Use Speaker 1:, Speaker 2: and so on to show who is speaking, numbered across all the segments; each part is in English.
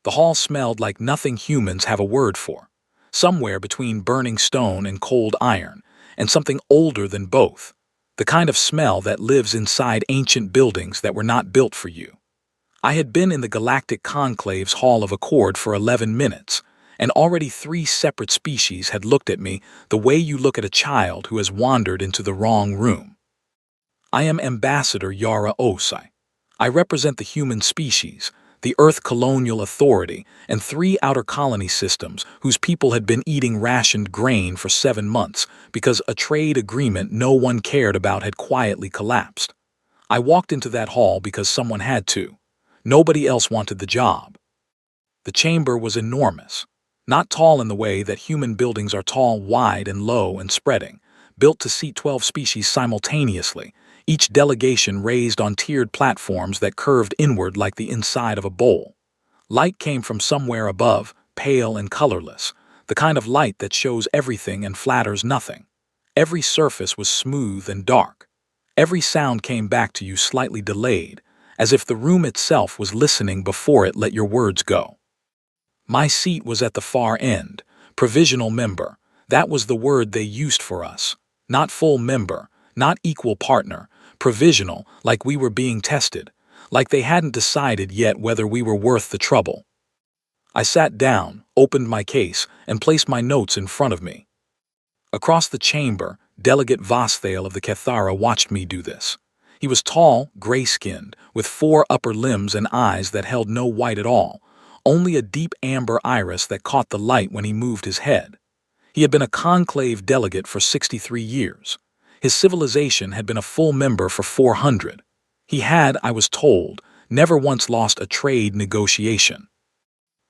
Speaker 1: The hall smelled like nothing humans have a word for, somewhere between burning stone and cold iron, and something older than both, the kind of smell that lives inside ancient buildings that were not built for you. I had been in the Galactic Conclave's Hall of Accord for 11 minutes, and already 3 separate species had looked at me the way you look at a child who has wandered into the wrong room. I am Ambassador Yara Osai. I represent the human species, the Earth Colonial Authority, and 3 outer colony systems whose people had been eating rationed grain for 7 months because a trade agreement no one cared about had quietly collapsed. I walked into that hall because someone had to. Nobody else wanted the job. The chamber was enormous, not tall in the way that human buildings are tall, wide, and low and spreading, built to seat 12 species simultaneously, each delegation raised on tiered platforms that curved inward like the inside of a bowl. Light came from somewhere above, pale and colorless, the kind of light that shows everything and flatters nothing. Every surface was smooth and dark. Every sound came back to you slightly delayed, as if the room itself was listening before it let your words go. My seat was at the far end, provisional member. That was the word they used for us. Not full member, not equal partner, provisional, like we were being tested, like they hadn't decided yet whether we were worth the trouble. I sat down, opened my case, and placed my notes in front of me. Across the chamber, Delegate Vosthale of the Kethara watched me do this. He was tall, gray-skinned, with 4 upper limbs and eyes that held no white at all, only a deep amber iris that caught the light when he moved his head. He had been a conclave delegate for 63 years. His civilization had been a full member for 400. He had, I was told, never once lost a trade negotiation.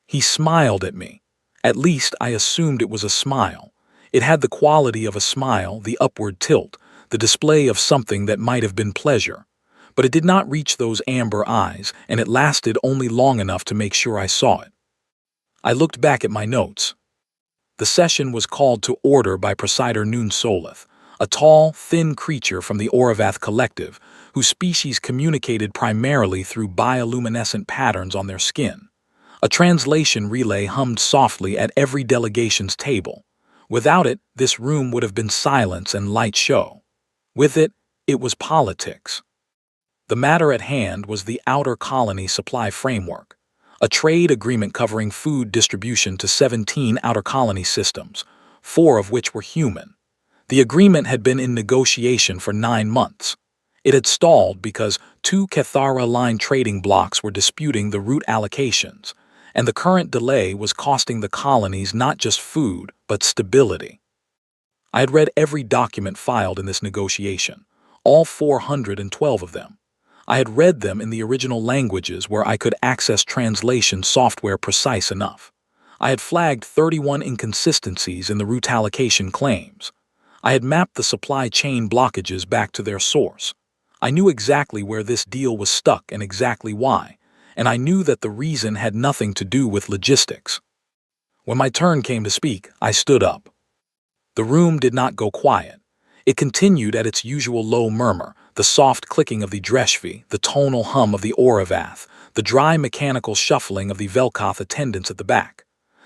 Speaker 1: He smiled at me. At least I assumed it was a smile. It had the quality of a smile, the upward tilt, the display of something that might have been pleasure. But it did not reach those amber eyes, and it lasted only long enough to make sure I saw it. I looked back at my notes. The session was called to order by Presider Noon Solith, a tall, thin creature from the Oravath Collective, whose species communicated primarily through bioluminescent patterns on their skin. A translation relay hummed softly at every delegation's table. Without it, this room would have been silence and light show. With it, it was politics. The matter at hand was the Outer Colony Supply Framework, a trade agreement covering food distribution to 17 outer colony systems, 4 of which were human. The agreement had been in negotiation for 9 months. It had stalled because 2 Kethara-aligned trading blocks were disputing the route allocations, and the current delay was costing the colonies not just food, but stability. I had read every document filed in this negotiation, all 412 of them. I had read them in the original languages where I could access translation software precise enough. I had flagged 31 inconsistencies in the route allocation claims. I had mapped the supply chain blockages back to their source. I knew exactly where this deal was stuck and exactly why, and I knew that the reason had nothing to do with logistics. When my turn came to speak, I stood up. The room did not go quiet. It continued at its usual low murmur, the soft clicking of the Dreshvi, the tonal hum of the Oravath, the dry mechanical shuffling of the Velkoth attendants at the back.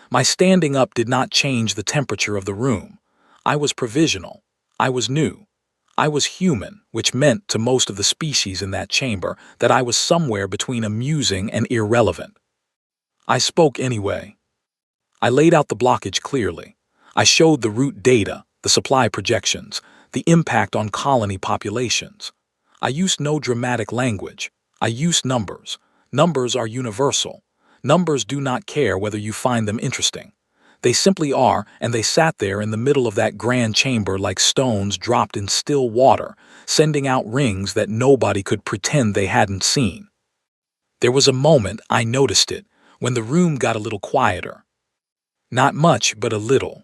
Speaker 1: My standing up did not change the temperature of the room. I was provisional. I was new. I was human, which meant to most of the species in that chamber that I was somewhere between amusing and irrelevant. I spoke anyway. I laid out the blockage clearly. I showed the route data, the supply projections, the impact on colony populations. I used no dramatic language. I used numbers. Numbers are universal. Numbers do not care whether you find them interesting. They simply are, and they sat there in the middle of that grand chamber like stones dropped in still water, sending out rings that nobody could pretend they hadn't seen. There was a moment, I noticed it, when the room got a little quieter. Not much, but a little.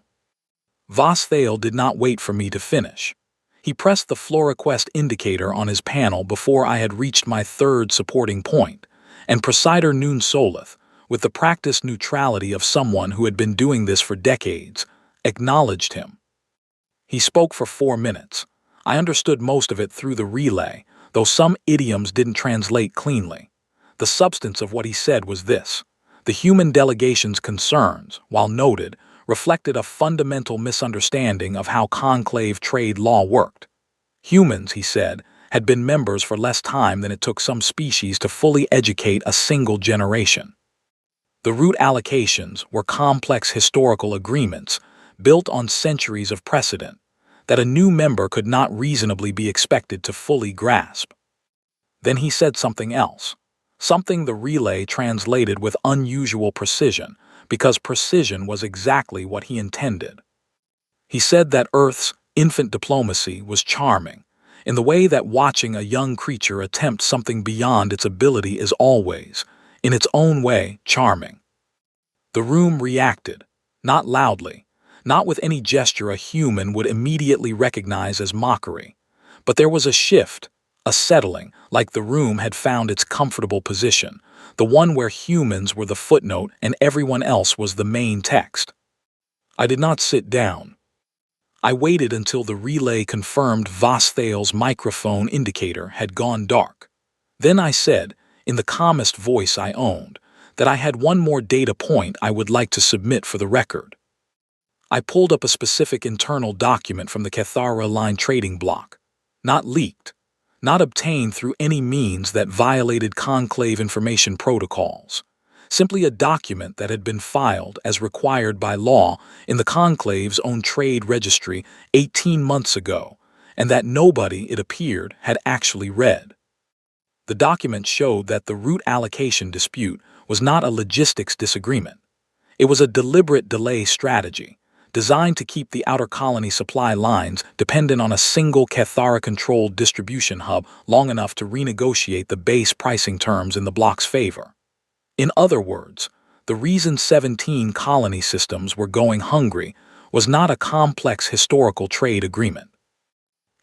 Speaker 1: Vosthale did not wait for me to finish. He pressed the FloraQuest indicator on his panel before I had reached my 3rd supporting point, and Presider Noon Solith, with the practiced neutrality of someone who had been doing this for decades, acknowledged him. He spoke for 4 minutes. I understood most of it through the relay, though some idioms didn't translate cleanly. The substance of what he said was this: The human delegation's concerns, while noted, reflected a fundamental misunderstanding of how conclave trade law worked. Humans, he said, had been members for less time than it took some species to fully educate a single generation. The route allocations were complex historical agreements built on centuries of precedent that a new member could not reasonably be expected to fully grasp. Then he said something else, something the relay translated with unusual precision, because precision was exactly what he intended. He said that Earth's infant diplomacy was charming, in the way that watching a young creature attempt something beyond its ability is always, in its own way, charming. The room reacted, not loudly, not with any gesture a human would immediately recognize as mockery, but there was a shift, a settling, like the room had found its comfortable position, the one where humans were the footnote and everyone else was the main text. I did not sit down. I waited until the relay confirmed Vasthael's microphone indicator had gone dark. Then I said, in the calmest voice I owned, that I had one more data point I would like to submit for the record. I pulled up a specific internal document from the Cathara line trading block, not leaked, not obtained through any means that violated conclave information protocols, simply a document that had been filed as required by law in the conclave's own trade registry 18 months ago, and that nobody, it appeared, had actually read. The document showed that the route allocation dispute was not a logistics disagreement. It was a deliberate delay strategy, designed to keep the outer colony supply lines dependent on a single Cathara-controlled distribution hub long enough to renegotiate the base pricing terms in the bloc's favor. In other words, the reason 17 colony systems were going hungry was not a complex historical trade agreement.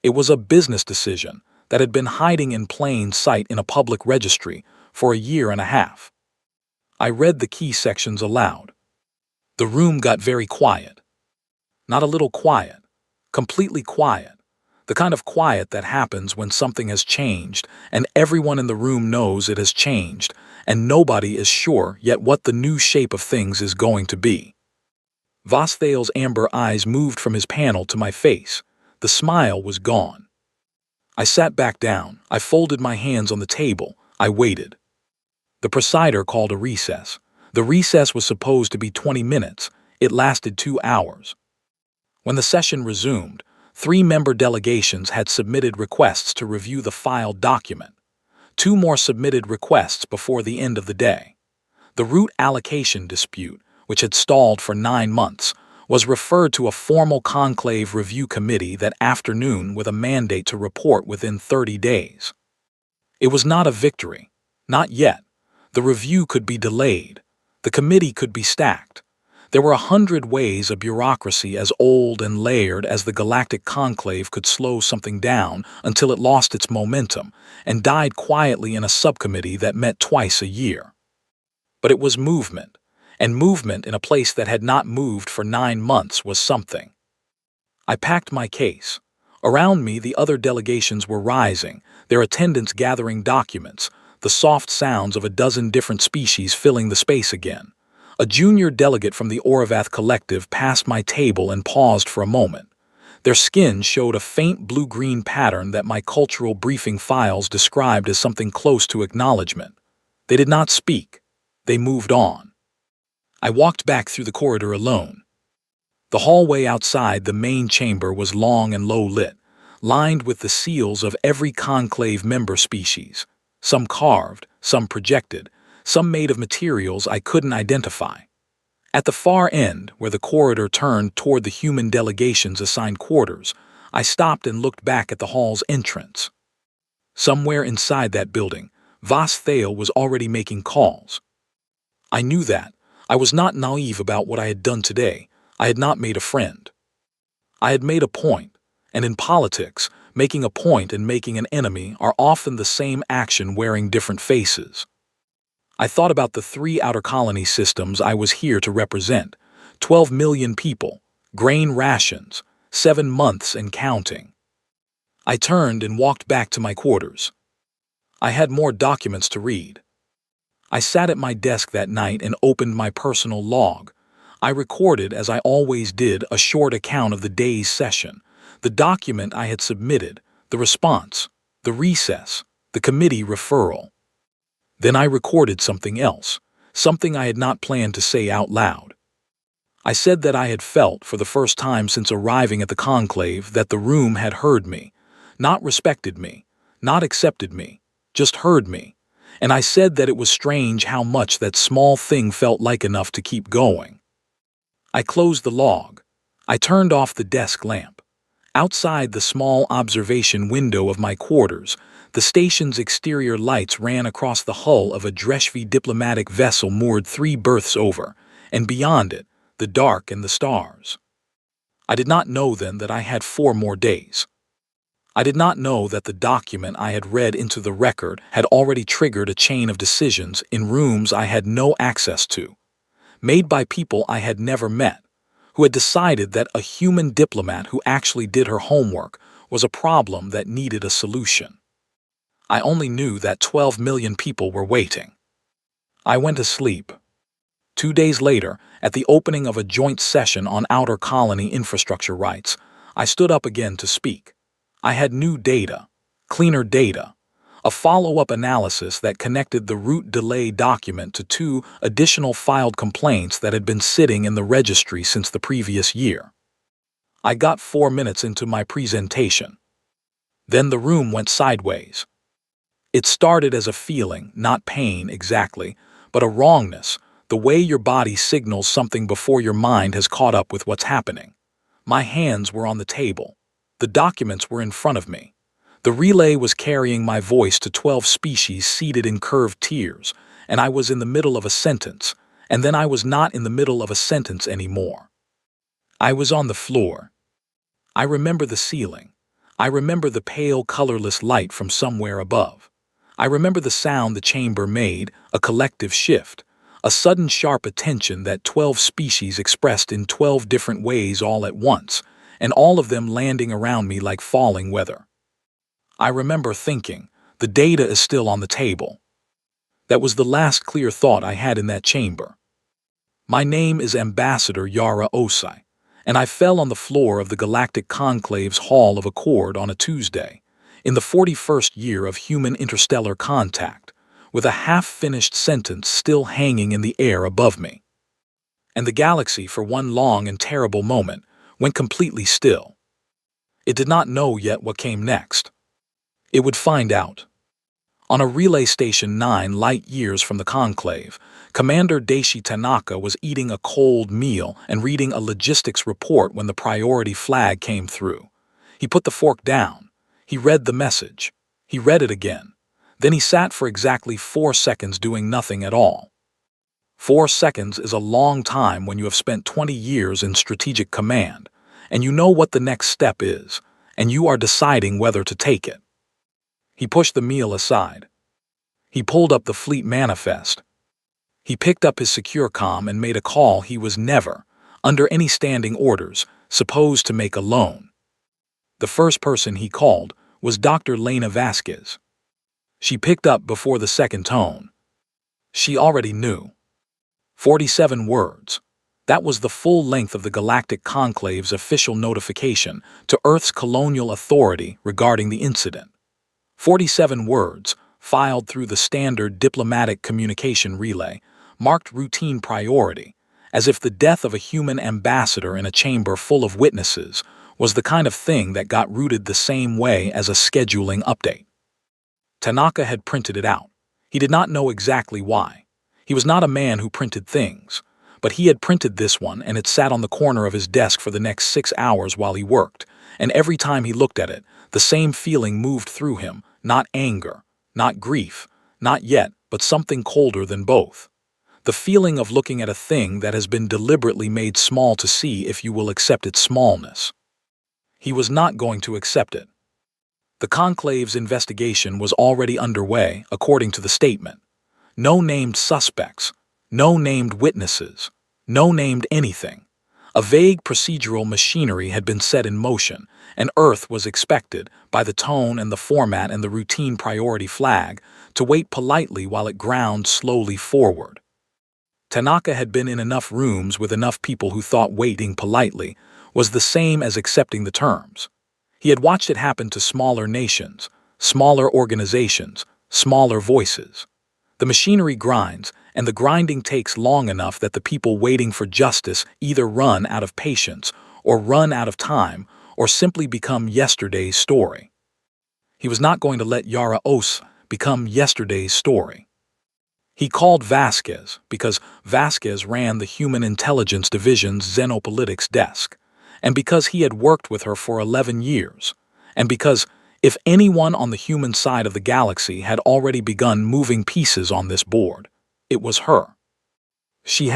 Speaker 1: It was a business decision that had been hiding in plain sight in a public registry for a year and a half. I read the key sections aloud. The room got very quiet. Not a little quiet, completely quiet. The kind of quiet that happens when something has changed and everyone in the room knows it has changed and nobody is sure yet what the new shape of things is going to be. Vasthael's amber eyes moved from his panel to my face. The smile was gone. I sat back down. I folded my hands on the table. I waited. The presider called a recess. The recess was supposed to be 20 minutes. It lasted 2 hours. When the session resumed, 3 member delegations had submitted requests to review the filed document. 2 more submitted requests before the end of the day. The route allocation dispute, which had stalled for 9 months, was referred to a formal conclave review committee that afternoon with a mandate to report within 30 days. It was not a victory. Not yet. The review could be delayed. The committee could be stacked. There were 100 ways a bureaucracy as old and layered as the galactic conclave could slow something down until it lost its momentum and died quietly in a subcommittee that met twice a year. But it was movement, and movement in a place that had not moved for 9 months was something. I packed my case. Around me, the other delegations were rising, their attendants gathering documents, the soft sounds of a dozen different species filling the space again. A junior delegate from the Oravath Collective passed my table and paused for a moment. Their skin showed a faint blue-green pattern that my cultural briefing files described as something close to acknowledgement. They did not speak. They moved on. I walked back through the corridor alone. The hallway outside the main chamber was long and low-lit, lined with the seals of every conclave member species, some carved, some projected, some made of materials I couldn't identify. At the far end, where the corridor turned toward the human delegation's assigned quarters, I stopped and looked back at the hall's entrance. Somewhere inside that building, Vasthael was already making calls. I knew that. I was not naive about what I had done today. I had not made a friend. I had made a point, and in politics, making a point and making an enemy are often the same action wearing different faces. I thought about the 3 outer colony systems I was here to represent, 12 million people, grain rations, 7 months and counting. I turned and walked back to my quarters. I had more documents to read. I sat at my desk that night and opened my personal log. I recorded, as I always did, a short account of the day's session, the document I had submitted, the response, the recess, the committee referral. Then I recorded something else, something I had not planned to say out loud. I said that I had felt, for the first time since arriving at the conclave, that the room had heard me, not respected me, not accepted me, just heard me. And I said that it was strange how much that small thing felt like enough to keep going. I closed the log. I turned off the desk lamp. Outside the small observation window of my quarters, the station's exterior lights ran across the hull of a HFY diplomatic vessel moored 3 berths over, and beyond it, the dark and the stars. I did not know then that I had 4 more days. I did not know that the document I had read into the record had already triggered a chain of decisions in rooms I had no access to, made by people I had never met, who had decided that a human diplomat who actually did her homework was a problem that needed a solution. I only knew that 12 million people were waiting. I went to sleep. 2 days later, at the opening of a joint session on outer colony infrastructure rights, I stood up again to speak. I had new data, cleaner data, a follow-up analysis that connected the root delay document to 2 additional filed complaints that had been sitting in the registry since the previous year. I got 4 minutes into my presentation. Then the room went sideways. It started as a feeling, not pain exactly, but a wrongness, the way your body signals something before your mind has caught up with what's happening. My hands were on the table. The documents were in front of me. The relay was carrying my voice to 12 species seated in curved tiers, and I was in the middle of a sentence, and then I was not in the middle of a sentence anymore. I was on the floor. I remember the ceiling. I remember the pale, colorless light from somewhere above. I remember the sound the chamber made, a collective shift, a sudden sharp attention that 12 species expressed in 12 different ways all at once, and all of them landing around me like falling weather. I remember thinking, the data is still on the table. That was the last clear thought I had in that chamber. My name is Ambassador Yara Osai, and I fell on the floor of the Galactic Conclave's Hall of Accord on a Tuesday, in the 41st year of human interstellar contact, with a half-finished sentence still hanging in the air above me. And the galaxy, for one long and terrible moment, went completely still. It did not know yet what came next. It would find out. On a relay station 9 light-years from the conclave, Commander Daishi Tanaka was eating a cold meal and reading a logistics report when the priority flag came through. He put the fork down. He read the message. He read it again. Then he sat for exactly 4 seconds doing nothing at all. 4 seconds is a long time when you have spent 20 years in strategic command, and you know what the next step is, and you are deciding whether to take it. He pushed the meal aside. He pulled up the fleet manifest. He picked up his secure comm and made a call he was never, under any standing orders, supposed to make alone. The first person he called was Dr. Lena Vasquez. She picked up before the second tone. She already knew. 47 words. That was the full length of the Galactic Conclave's official notification to Earth's colonial authority regarding the incident. 47 words, filed through the standard diplomatic communication relay, marked routine priority, as if the death of a human ambassador in a chamber full of witnesses was the kind of thing that got routed the same way as a scheduling update. Tanaka had printed it out. He did not know exactly why. He was not a man who printed things, but he had printed this one and it sat on the corner of his desk for the next 6 hours while he worked, and every time he looked at it, the same feeling moved through him, not anger, not grief, not yet, but something colder than both. The feeling of looking at a thing that has been deliberately made small to see if you will accept its smallness. He was not going to accept it. The conclave's investigation was already underway, according to the statement. No named suspects, no named witnesses, no named anything. A vague procedural machinery had been set in motion, and Earth was expected, by the tone and the format and the routine priority flag, to wait politely while it ground slowly forward. Tanaka had been in enough rooms with enough people who thought waiting politely was the same as accepting the terms. He had watched it happen to smaller nations, smaller organizations, smaller voices. The machinery grinds, and the grinding takes long enough that the people waiting for justice either run out of patience, or run out of time, or simply become yesterday's story. He was not going to let Yara Os become yesterday's story. He called Vasquez because Vasquez ran the Human Intelligence Division's Xenopolitics desk, and because he had worked with her for 11 years, and because if anyone on the human side of the galaxy had already begun moving pieces on this board, it was her. She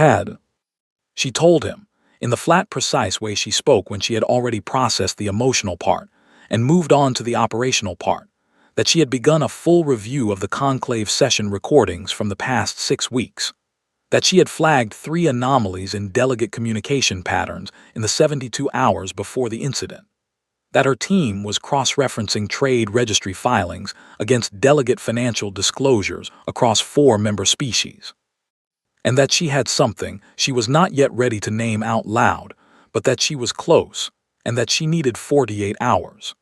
Speaker 1: told him, in the flat, precise way she spoke when she had already processed the emotional part and moved on to the operational part, that she had begun a full review of the conclave session recordings from the past 6 weeks, that she had flagged 3 anomalies in delegate communication patterns in the 72 hours before the incident, that her team was cross-referencing trade registry filings against delegate financial disclosures across 4 member species, and that she had something she was not yet ready to name out loud, but that she was close, and that she needed 48 hours.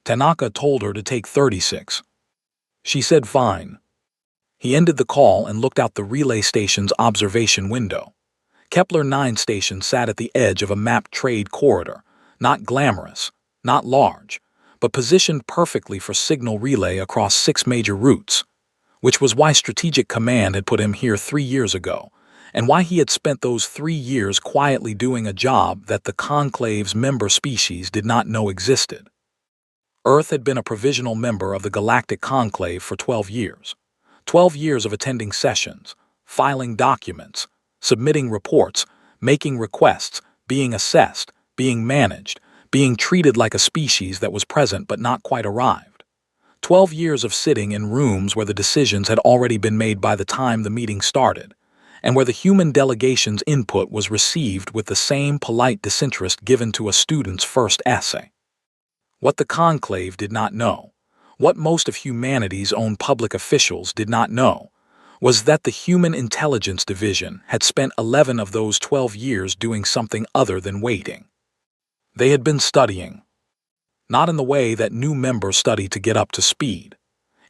Speaker 1: Tanaka told her to take 36. She said fine. He ended the call and looked out the relay station's observation window. Kepler 9 station sat at the edge of a mapped trade corridor, not glamorous, not large, but positioned perfectly for signal relay across 6 major routes, which was why Strategic Command had put him here 3 years ago, and why he had spent those 3 years quietly doing a job that the Conclave's member species did not know existed. Earth had been a provisional member of the Galactic Conclave for 12 years. 12 years of attending sessions, filing documents, submitting reports, making requests, being assessed, being managed, being treated like a species that was present but not quite arrived. 12 years of sitting in rooms where the decisions had already been made by the time the meeting started, and where the human delegation's input was received with the same polite disinterest given to a student's first essay. What the Conclave did not know, what most of humanity's own public officials did not know, was that the Human Intelligence Division had spent 11 of those 12 years doing something other than waiting. They had been studying. Not in the way that new members study to get up to speed,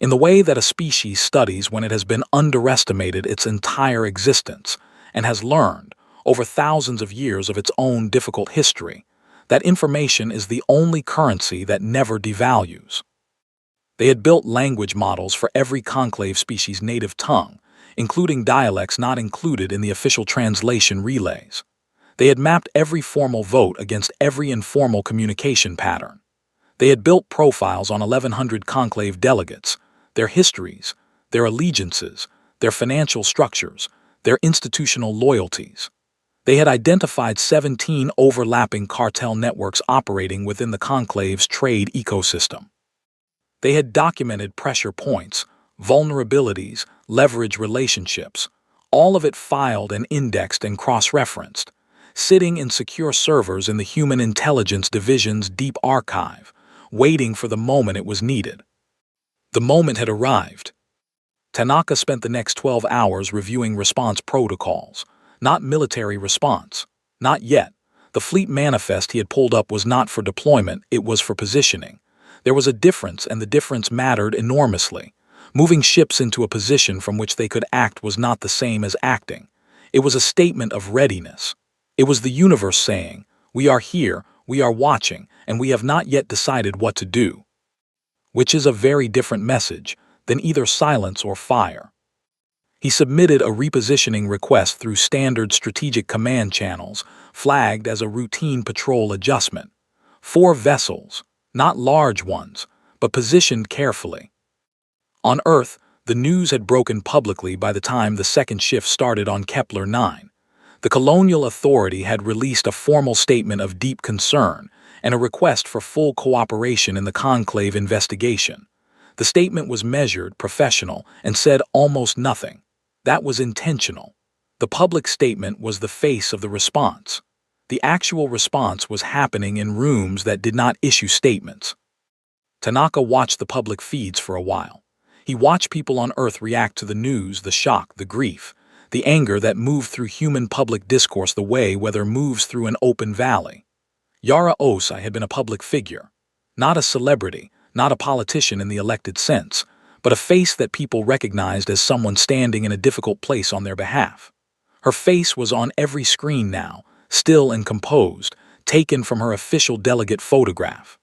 Speaker 1: in the way that a species studies when it has been underestimated its entire existence and has learned, over thousands of years of its own difficult history, that information is the only currency that never devalues. They had built language models for every conclave species' native tongue, including dialects not included in the official translation relays. They had mapped every formal vote against every informal communication pattern. They had built profiles on 1,100 conclave delegates, their histories, their allegiances, their financial structures, their institutional loyalties. They had identified 17 overlapping cartel networks operating within the conclave's trade ecosystem. They had documented pressure points, vulnerabilities, leverage relationships, all of it filed and indexed and cross-referenced, sitting in secure servers in the Human Intelligence Division's deep archive, waiting for the moment it was needed. The moment had arrived. Tanaka spent the next 12 hours reviewing response protocols. Not military response. Not yet. The fleet manifest he had pulled up was not for deployment, it was for positioning. There was a difference, and the difference mattered enormously. Moving ships into a position from which they could act was not the same as acting. It was a statement of readiness. It was the universe saying, "We are here, we are watching, and we have not yet decided what to do." Which is a very different message than either silence or fire. He submitted a repositioning request through standard strategic command channels, flagged as a routine patrol adjustment. 4 vessels, not large ones, but positioned carefully. On Earth, the news had broken publicly by the time the second shift started on Kepler 9. The Colonial Authority had released a formal statement of deep concern and a request for full cooperation in the conclave investigation. The statement was measured, professional, and said almost nothing. That was intentional. The public statement was the face of the response. The actual response was happening in rooms that did not issue statements. Tanaka watched the public feeds for a while. He watched people on Earth react to the news, the shock, the grief, the anger that moved through human public discourse the way weather moves through an open valley. Yara Osai had been a public figure, not a celebrity, not a politician in the elected sense, but a face that people recognized as someone standing in a difficult place on their behalf. Her face was on every screen now, still and composed, taken from her official delegate photograph.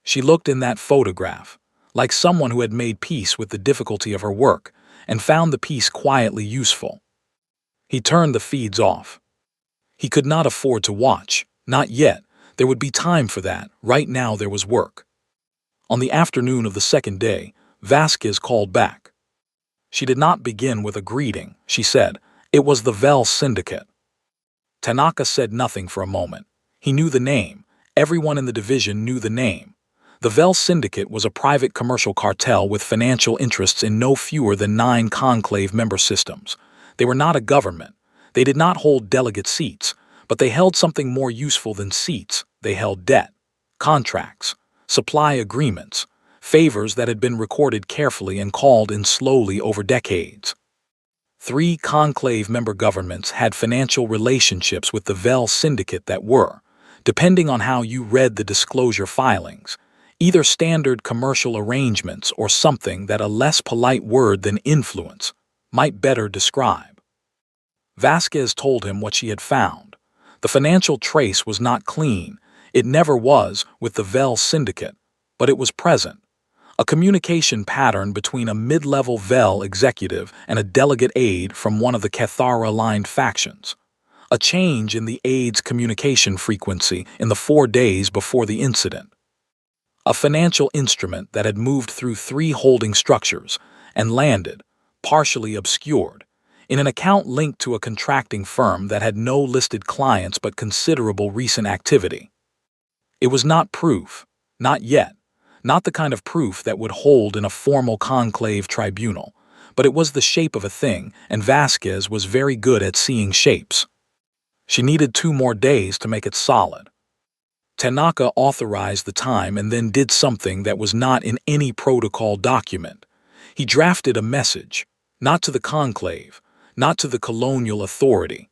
Speaker 1: She looked in that photograph, like someone who had made peace with the difficulty of her work and found the peace quietly useful. He turned the feeds off. He could not afford to watch, not yet. There would be time for that. Right now there was work. On the afternoon of the second day, Vasquez called back. She did not begin with a greeting, she said. It was the VEL Syndicate. Tanaka said nothing for a moment. He knew the name. Everyone in the division knew the name. The VEL Syndicate was a private commercial cartel with financial interests in no fewer than 9 conclave member systems. They were not a government. They did not hold delegate seats, but they held something more useful than seats. They held debt, contracts, supply agreements, favors that had been recorded carefully and called in slowly over decades. 3 conclave member governments had financial relationships with the VEL Syndicate that were, depending on how you read the disclosure filings, either standard commercial arrangements or something that a less polite word than influence might better describe. Vasquez told him what she had found. The financial trace was not clean. It never was with the VEL Syndicate, but it was present. A communication pattern between a mid-level VEL executive and a delegate aide from one of the Cathara-aligned factions. A change in the aide's communication frequency in the 4 days before the incident. A financial instrument that had moved through 3 holding structures and landed, partially obscured, in an account linked to a contracting firm that had no listed clients but considerable recent activity. It was not proof, not yet, not the kind of proof that would hold in a formal conclave tribunal, but it was the shape of a thing, and Vasquez was very good at seeing shapes. She needed 2 more days to make it solid. Tanaka authorized the time and then did something that was not in any protocol document. He drafted a message, not to the conclave, not to the colonial authority.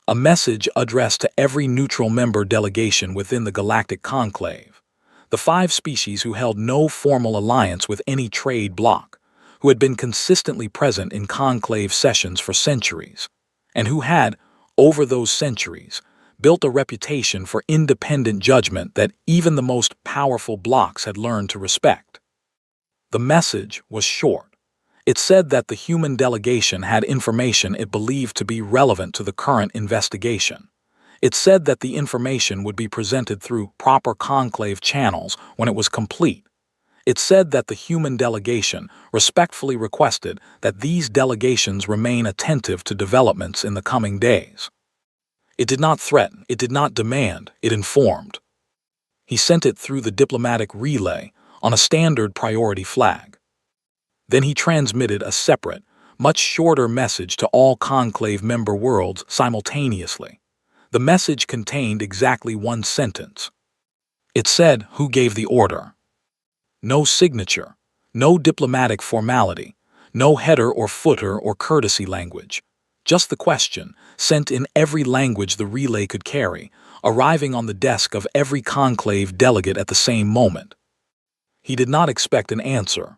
Speaker 1: A message addressed to every neutral member delegation within the galactic conclave. The 5 species who held no formal alliance with any trade bloc, who had been consistently present in conclave sessions for centuries, and who had, over those centuries, built a reputation for independent judgment that even the most powerful blocs had learned to respect. The message was short. It said that the human delegation had information it believed to be relevant to the current investigation. It said that the information would be presented through proper conclave channels when it was complete. It said that the human delegation respectfully requested that these delegations remain attentive to developments in the coming days. It did not threaten, it did not demand, it informed. He sent it through the diplomatic relay on a standard priority flag. Then he transmitted a separate, much shorter message to all conclave member worlds simultaneously. The message contained exactly 1 sentence. It said who gave the order. No signature, no diplomatic formality, no header or footer or courtesy language. Just the question, sent in every language the relay could carry, arriving on the desk of every conclave delegate at the same moment. He did not expect an answer.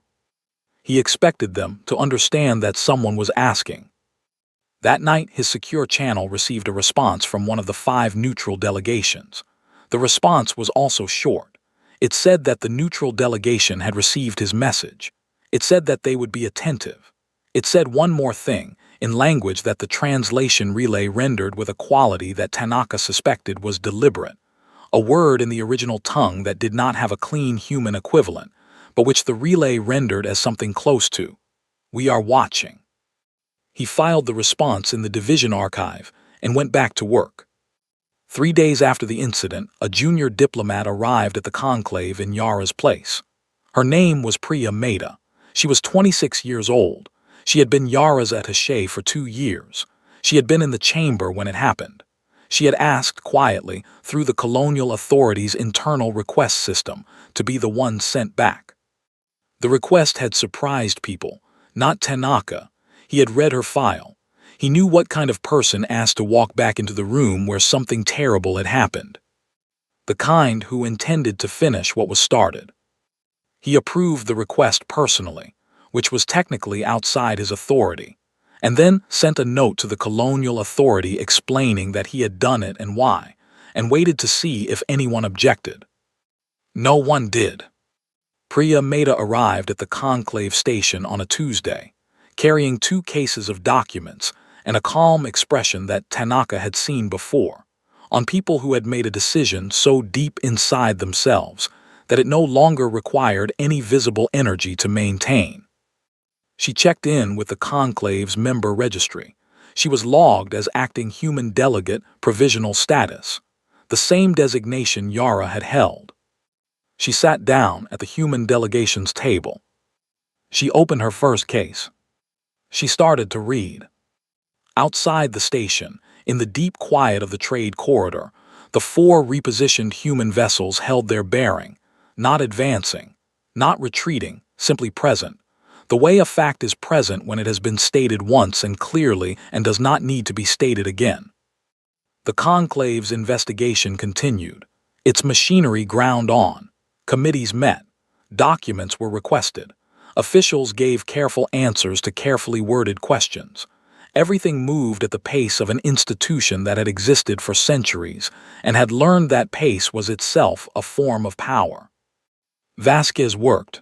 Speaker 1: He expected them to understand that someone was asking. That night, his secure channel received a response from one of the 5 neutral delegations. The response was also short. It said that the neutral delegation had received his message. It said that they would be attentive. It said one more thing, in language that the translation relay rendered with a quality that Tanaka suspected was deliberate, a word in the original tongue that did not have a clean human equivalent, but which the relay rendered as something close to, "We are watching." He filed the response in the division archive and went back to work. 3 days after the incident, a junior diplomat arrived at the conclave in Yara's place. Her name was Priya Mehta. She was 26 years old. She had been Yara's attaché for 2 years. She had been in the chamber when it happened. She had asked quietly through the colonial authorities' internal request system to be the one sent back. The request had surprised people, not Tanaka. He had read her file. He knew what kind of person asked to walk back into the room where something terrible had happened. The kind who intended to finish what was started. He approved the request personally, which was technically outside his authority, and then sent a note to the colonial authority explaining that he had done it and why, and waited to see if anyone objected. No one did. Priya Mehta arrived at the conclave station on a Tuesday, carrying 2 cases of documents and a calm expression that Tanaka had seen before, on people who had made a decision so deep inside themselves that it no longer required any visible energy to maintain. She checked in with the conclave's member registry. She was logged as acting human delegate provisional status, the same designation Yara had held. She sat down at the human delegation's table. She opened her first case. She started to read. Outside the station, in the deep quiet of the trade corridor, the 4 repositioned human vessels held their bearing, not advancing, not retreating, simply present. The way a fact is present when it has been stated once and clearly and does not need to be stated again. The conclave's investigation continued. Its machinery ground on. Committees met. Documents were requested. Officials gave careful answers to carefully worded questions. Everything moved at the pace of an institution that had existed for centuries and had learned that pace was itself a form of power. Vasquez worked.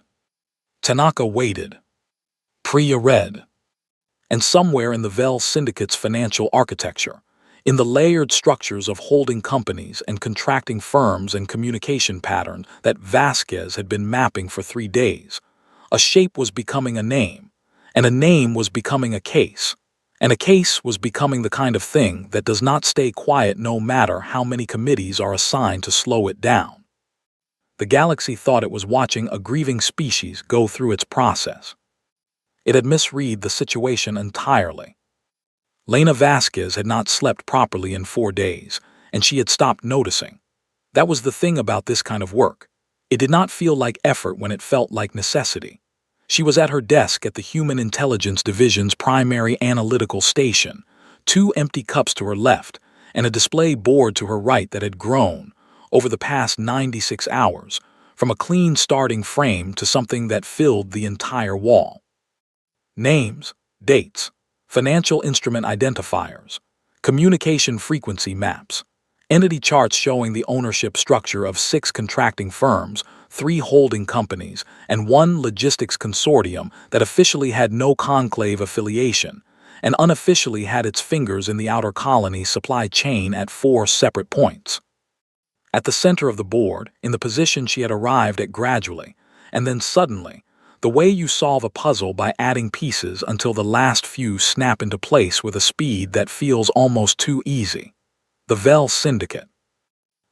Speaker 1: Tanaka waited. Priya read. And somewhere in the Vell Syndicate's financial architecture, in the layered structures of holding companies and contracting firms and communication patterns that Vasquez had been mapping for 3 days, a shape was becoming a name, and a name was becoming a case, and a case was becoming the kind of thing that does not stay quiet no matter how many committees are assigned to slow it down. The galaxy thought it was watching a grieving species go through its process. It had misread the situation entirely. Lena Vasquez had not slept properly in 4 days, and she had stopped noticing. That was the thing about this kind of work. It did not feel like effort when it felt like necessity. She was at her desk at the Human Intelligence Division's primary analytical station, 2 empty cups to her left, and a display board to her right that had grown, over the past 96 hours, from a clean starting frame to something that filled the entire wall. Names, dates, financial instrument identifiers, communication frequency maps, entity charts showing the ownership structure of 6 contracting firms, 3 holding companies, and 1 logistics consortium that officially had no conclave affiliation and unofficially had its fingers in the outer colony supply chain at 4 separate points. At the center of the board, in the position she had arrived at gradually, and then suddenly, the way you solve a puzzle by adding pieces until the last few snap into place with a speed that feels almost too easy. The Vell Syndicate.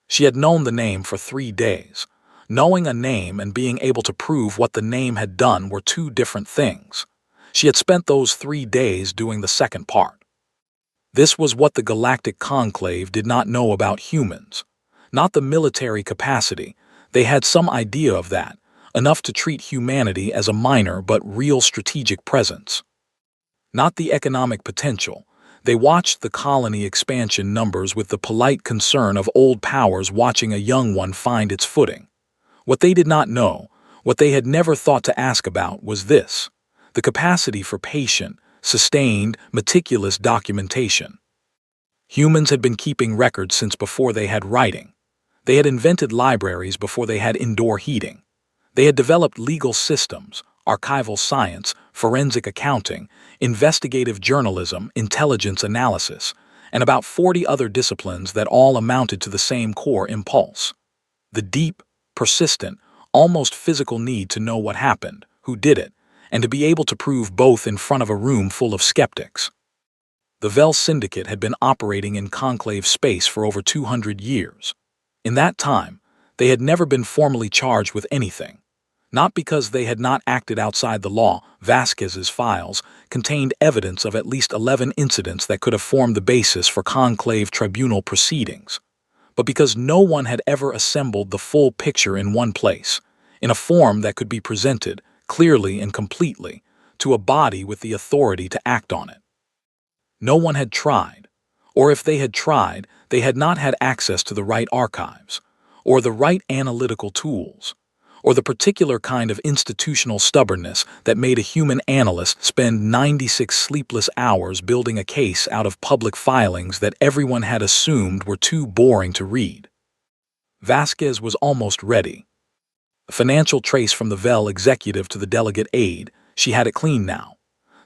Speaker 1: She had known the name for 3 days. Knowing a name and being able to prove what the name had done were 2 different things. She had spent those 3 days doing the second part. This was what the Galactic Conclave did not know about humans. Not the military capacity. They had some idea of that, enough to treat humanity as a minor but real strategic presence. Not the economic potential. They watched the colony expansion numbers with the polite concern of old powers watching a young one find its footing. What they did not know, what they had never thought to ask about, was this: the capacity for patient, sustained, meticulous documentation. Humans had been keeping records since before they had writing. They had invented libraries before they had indoor heating. They had developed legal systems, archival science, forensic accounting, investigative journalism, intelligence analysis, and about 40 other disciplines that all amounted to the same core impulse: the deep, persistent, almost physical need to know what happened, who did it, and to be able to prove both in front of a room full of skeptics. The Vell Syndicate had been operating in conclave space for over 200 years. In that time, they had never been formally charged with anything. Not because they had not acted outside the law. Vasquez's files contained evidence of at least 11 incidents that could have formed the basis for conclave tribunal proceedings, but because no one had ever assembled the full picture in one place, in a form that could be presented clearly and completely to a body with the authority to act on it. No one had tried, or if they had tried, they had not had access to the right archives, or the right analytical tools, or the particular kind of institutional stubbornness that made a human analyst spend 96 sleepless hours building a case out of public filings that everyone had assumed were too boring to read. Vasquez was almost ready. A financial trace from the VEL executive to the delegate aide, she had it clean now.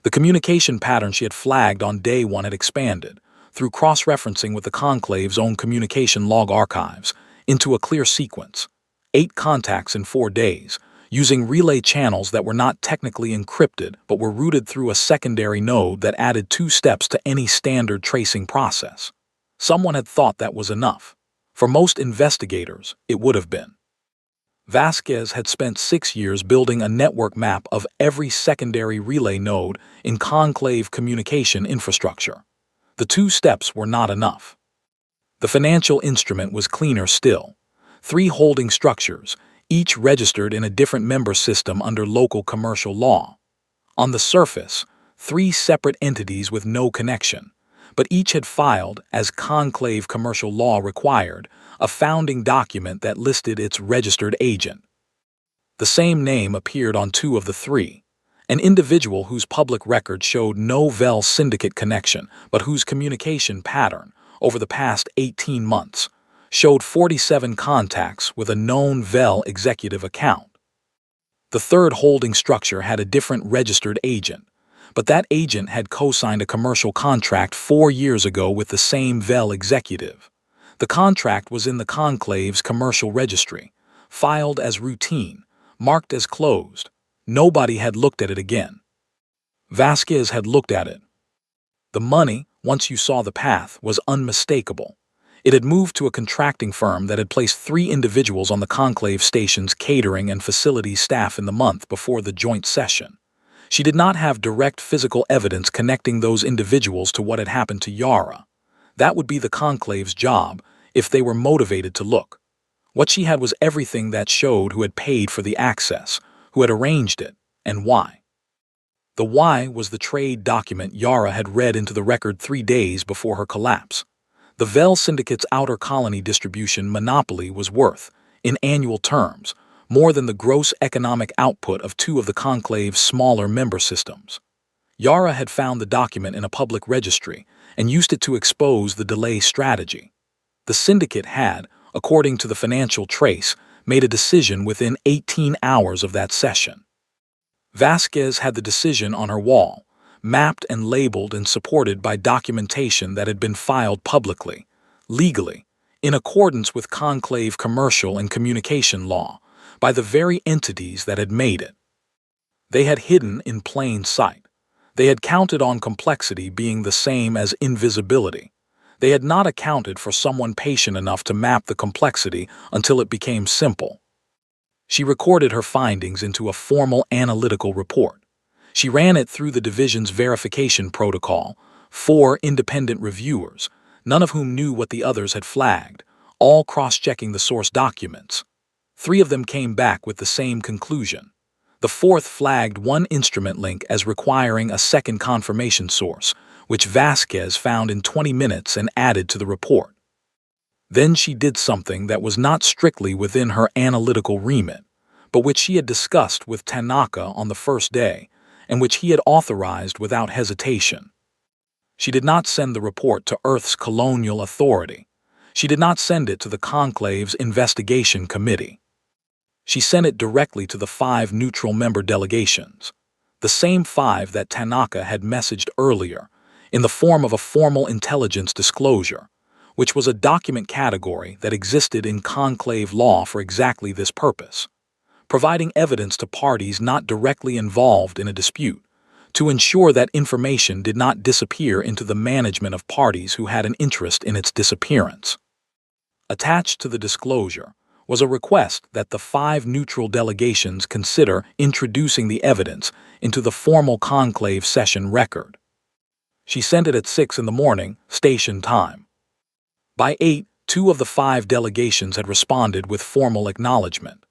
Speaker 1: The communication pattern she had flagged on day one had expanded, through cross-referencing with the conclave's own communication log archives, into a clear sequence. 8 contacts in 4 days, using relay channels that were not technically encrypted but were routed through a secondary node that added 2 steps to any standard tracing process. Someone had thought that was enough. For most investigators, it would have been. Vasquez had spent 6 years building a network map of every secondary relay node in conclave communication infrastructure. The 2 steps were not enough. The financial instrument was cleaner still. 3 holding structures, each registered in a different member system under local commercial law. On the surface, 3 separate entities with no connection, but each had filed, as conclave commercial law required, a founding document that listed its registered agent. The same name appeared on 2 of the 3, an individual whose public record showed no VEL syndicate connection, but whose communication pattern, over the past 18 months, showed 47 contacts with a known VEL executive account. The 3rd holding structure had a different registered agent, but that agent had co-signed a commercial contract 4 years ago with the same VEL executive. The contract was in the conclave's commercial registry, filed as routine, marked as closed. Nobody had looked at it again. Vasquez had looked at it. The money, once you saw the path, was unmistakable. It had moved to a contracting firm that had placed 3 individuals on the conclave station's catering and facilities staff in the month before the joint session. She did not have direct physical evidence connecting those individuals to what had happened to Yara. That would be the conclave's job, if they were motivated to look. What she had was everything that showed who had paid for the access, who had arranged it, and why. The why was the trade document Yara had read into the record 3 days before her collapse. The VEL syndicate's outer colony distribution monopoly was worth, in annual terms, more than the gross economic output of 2 of the conclave's smaller member systems. Yara had found the document in a public registry and used it to expose the delay strategy. The syndicate had, according to the financial trace, made a decision within 18 hours of that session. Vasquez had the decision on her wall, mapped and labeled and supported by documentation that had been filed publicly, legally, in accordance with conclave commercial and communication law, by the very entities that had made it. They had hidden in plain sight. They had counted on complexity being the same as invisibility. They had not accounted for someone patient enough to map the complexity until it became simple. She recorded her findings into a formal analytical report. She ran it through the division's verification protocol, 4 independent reviewers, none of whom knew what the others had flagged, all cross-checking the source documents. 3 of them came back with the same conclusion. The 4th flagged one instrument link as requiring a second confirmation source, which Vasquez found in 20 minutes and added to the report. Then she did something that was not strictly within her analytical remit, but which she had discussed with Tanaka on the first day, and which he had authorized without hesitation. She did not send the report to Earth's colonial authority. She did not send it to the conclave's investigation committee. She sent it directly to the 5 neutral member delegations, the same 5 that Tanaka had messaged earlier, in the form of a formal intelligence disclosure, which was a document category that existed in conclave law for exactly this purpose, providing evidence to parties not directly involved in a dispute, to ensure that information did not disappear into the management of parties who had an interest in its disappearance. Attached to the disclosure was a request that the 5 neutral delegations consider introducing the evidence into the formal conclave session record. She sent it at 6 in the morning, station time. By 8, 2 of the 5 delegations had responded with formal acknowledgement.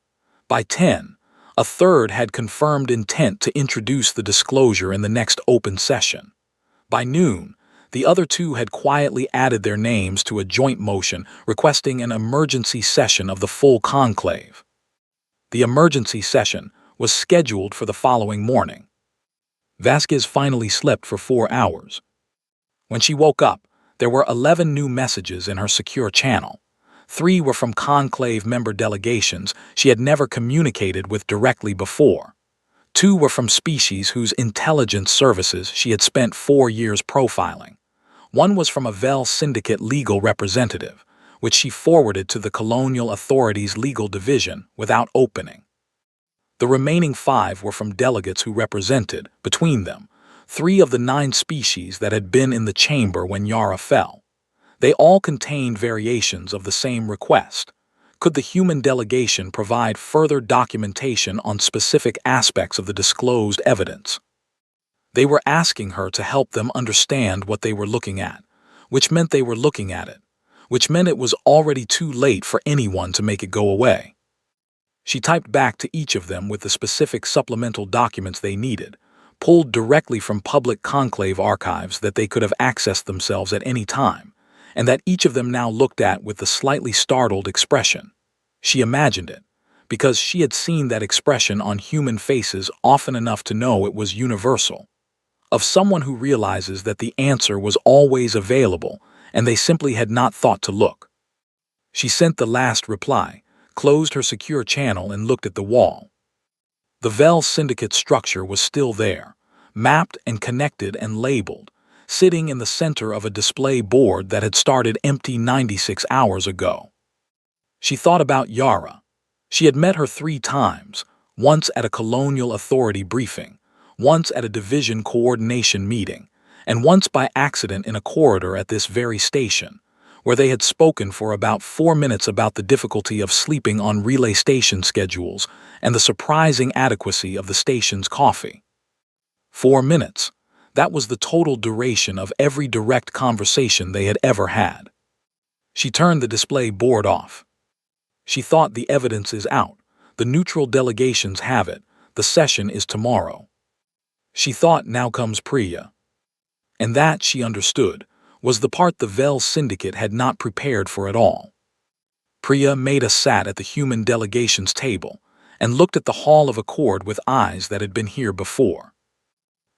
Speaker 1: By 10, a third had confirmed intent to introduce the disclosure in the next open session. By noon, the other 2 had quietly added their names to a joint motion requesting an emergency session of the full conclave. The emergency session was scheduled for the following morning. Vasquez finally slept for 4 hours. When she woke up, there were 11 new messages in her secure channel. 3 were from conclave member delegations she had never communicated with directly before. 2 were from species whose intelligence services she had spent 4 years profiling. 1 was from a Vel Syndicate legal representative, which she forwarded to the Colonial Authority's legal division without opening. The remaining 5 were from delegates who represented, between them, 3 of the 9 species that had been in the chamber when Yara fell. They all contained variations of the same request. Could the human delegation provide further documentation on specific aspects of the disclosed evidence? They were asking her to help them understand what they were looking at, which meant they were looking at it, which meant it was already too late for anyone to make it go away. She typed back to each of them with the specific supplemental documents they needed, pulled directly from public conclave archives that they could have accessed themselves at any time, and that each of them now looked at with a slightly startled expression. She imagined it, because she had seen that expression on human faces often enough to know it was universal. Of someone who realizes that the answer was always available and they simply had not thought to look. She sent the last reply, closed her secure channel and looked at the wall. The Vel Syndicate structure was still there, mapped and connected and labeled, sitting in the center of a display board that had started empty 96 hours ago. She thought about Yara. She had met her 3 times, once at a Colonial Authority briefing, once at a division coordination meeting, and once by accident in a corridor at this very station, where they had spoken for about 4 minutes about the difficulty of sleeping on relay station schedules and the surprising adequacy of the station's coffee. 4 minutes. That was the total duration of every direct conversation they had ever had. She turned the display board off. She thought the evidence is out, the neutral delegations have it, the session is tomorrow. She thought now comes Priya. And that, she understood, was the part the Vel Syndicate had not prepared for at all. Priya Mehta sat at the human delegation's table and looked at the Hall of Accord with eyes that had been here before.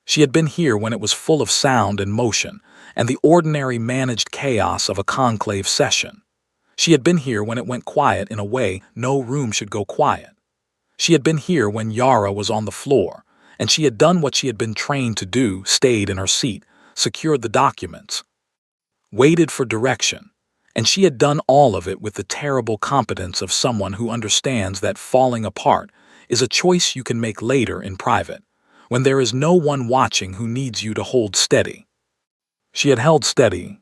Speaker 1: She had been here when it was full of sound and motion and the ordinary managed chaos of a conclave session. She had been here when it went quiet in a way no room should go quiet. She had been here when Yara was on the floor, and she had done what she had been trained to do, stayed in her seat, secured the documents, waited for direction, and she had done all of it with the terrible competence of someone who understands that falling apart is a choice you can make later in private, when there is no one watching who needs you to hold steady. She had held steady.